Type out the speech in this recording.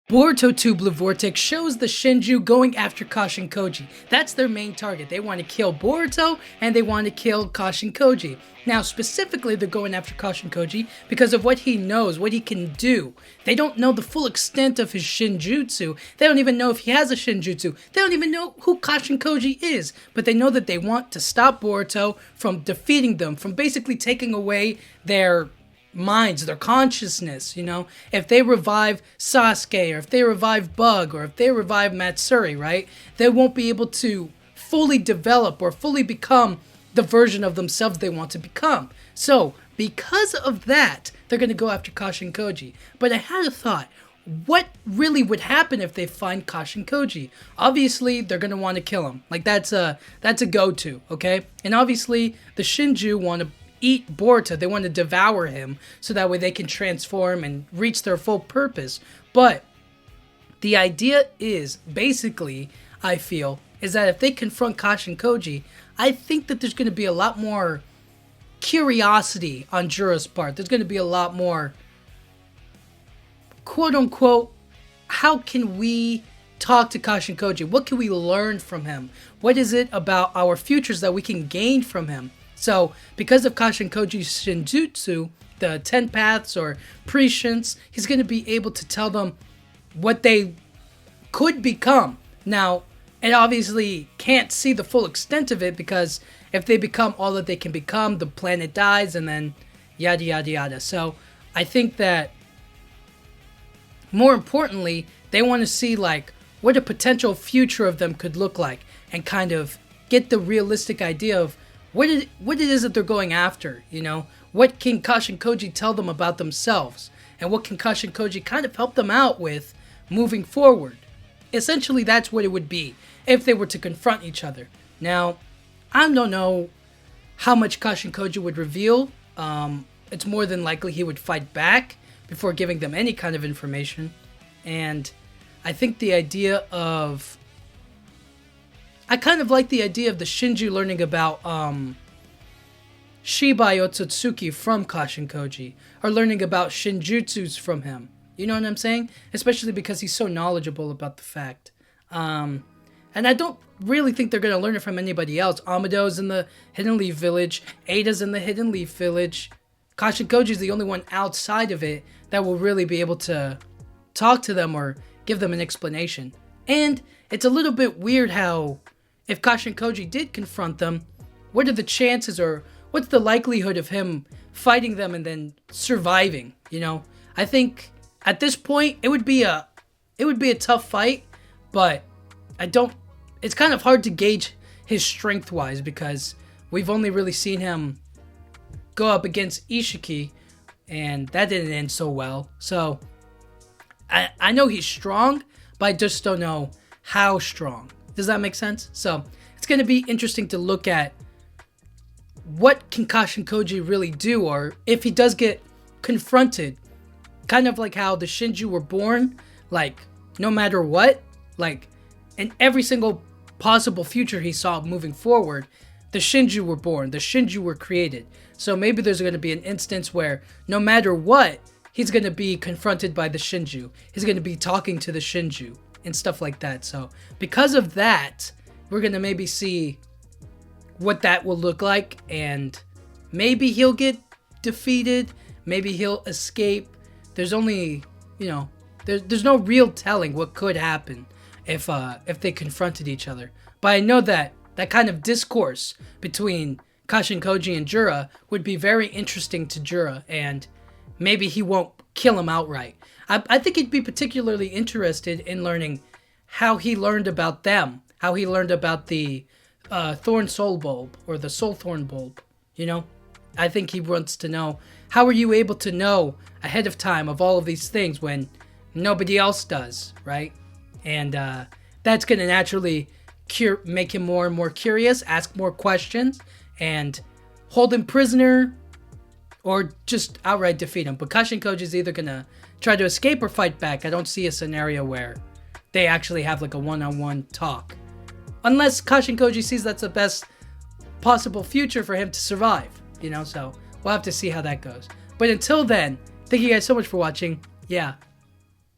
Boruto 2 Blue Vortex shows the Shinju going after Kashin Koji. That's their main target. They want to kill Boruto and they want to kill Kashin Koji. Now, specifically, they're going after Kashin Koji because of what he knows, what he can do. They don't know the full extent of his Shinjutsu. They don't even know if he has a Shinjutsu. They don't even know who Kashin Koji is. But they know that they want to stop Boruto from defeating them, from basically taking away their minds, their consciousness, if they revive Sasuke, or if they revive Bug, or if they revive Matsuri, right, they won't be able to fully develop or fully become the version of themselves they want to become. So, because of that, they're going to go after Kashin Koji. But I had a thought, what really would happen if they find Kashin Koji? Obviously, they're going to want to kill him. Like, that's a go-to, okay? And obviously, the Shinju want to eat Boruto. They want to devour him so that way they can transform and reach their full purpose. But the idea is, basically, I feel, is that if they confront Kashin Koji, I think that there's going to be a lot more curiosity on Jura's part. There's going to be a lot more, quote-unquote, how can we talk to Kashin Koji? What can we learn from him? What is it about our futures that we can gain from him? So, because of Kashin Koji's Shinjutsu, the 10 paths or prescience, he's going to be able to tell them what they could become. Now, it obviously can't see the full extent of it because if they become all that they can become, the planet dies and then yada yada yada. So, I think that more importantly, they want to see like what a potential future of them could look like and kind of get the realistic idea of what it is that they're going after, What can Kashin Koji tell them about themselves? And what can Kashin Koji kind of help them out with moving forward? Essentially, that's what it would be if they were to confront each other. Now, I don't know how much Kashin Koji would reveal. It's more than likely he would fight back before giving them any kind of information. And I think I kind of like the idea of the Shinju learning about Shibai Otsutsuki from Kashin Koji, or learning about Shinjutsus from him. You know what I'm saying? Especially because he's so knowledgeable about the fact. And I don't really think they're going to learn it from anybody else. Amado's in the Hidden Leaf Village. Ada's in the Hidden Leaf Village. Kashin Koji's the only one outside of it that will really be able to talk to them or give them an explanation. And it's a little bit weird how, if Kashin Koji did confront them, what are the chances or what's the likelihood of him fighting them and then surviving? I think at this point it would be a tough fight, but it's kind of hard to gauge his strength wise because we've only really seen him go up against Ishiki and that didn't end so well. So I know he's strong, but I just don't know how strong. Does that make sense? So it's going to be interesting to look at what can Kashin Koji really do, or if he does get confronted, kind of like how the Shinju were born, like no matter what, like in every single possible future he saw moving forward, the Shinju were born, the Shinju were created. So maybe there's going to be an instance where no matter what, he's going to be confronted by the Shinju. He's going to be talking to the Shinju and stuff like that. So because of that, we're going to maybe see what that will look like, and maybe he'll get defeated, maybe he'll escape. There's only, there's no real telling what could happen if they confronted each other. But I know that kind of discourse between Kashin Koji and Jura would be very interesting to Jura, and maybe he won't kill him outright. I think he'd be particularly interested in learning how he learned about them, how he learned about the Thorn Soul Bulb or the Soul Thorn Bulb. I think he wants to know, how are you able to know ahead of time of all of these things when nobody else does, right? And that's going to naturally make him more and more curious, ask more questions, and hold him prisoner or just outright defeat him. But Kashin Koji is either going to try to escape or fight back. I don't see a scenario where they actually have like a one-on-one talk. Unless Kashin Koji sees that's the best possible future for him to survive, so we'll have to see how that goes. But until then, thank you guys so much for watching. Yeah,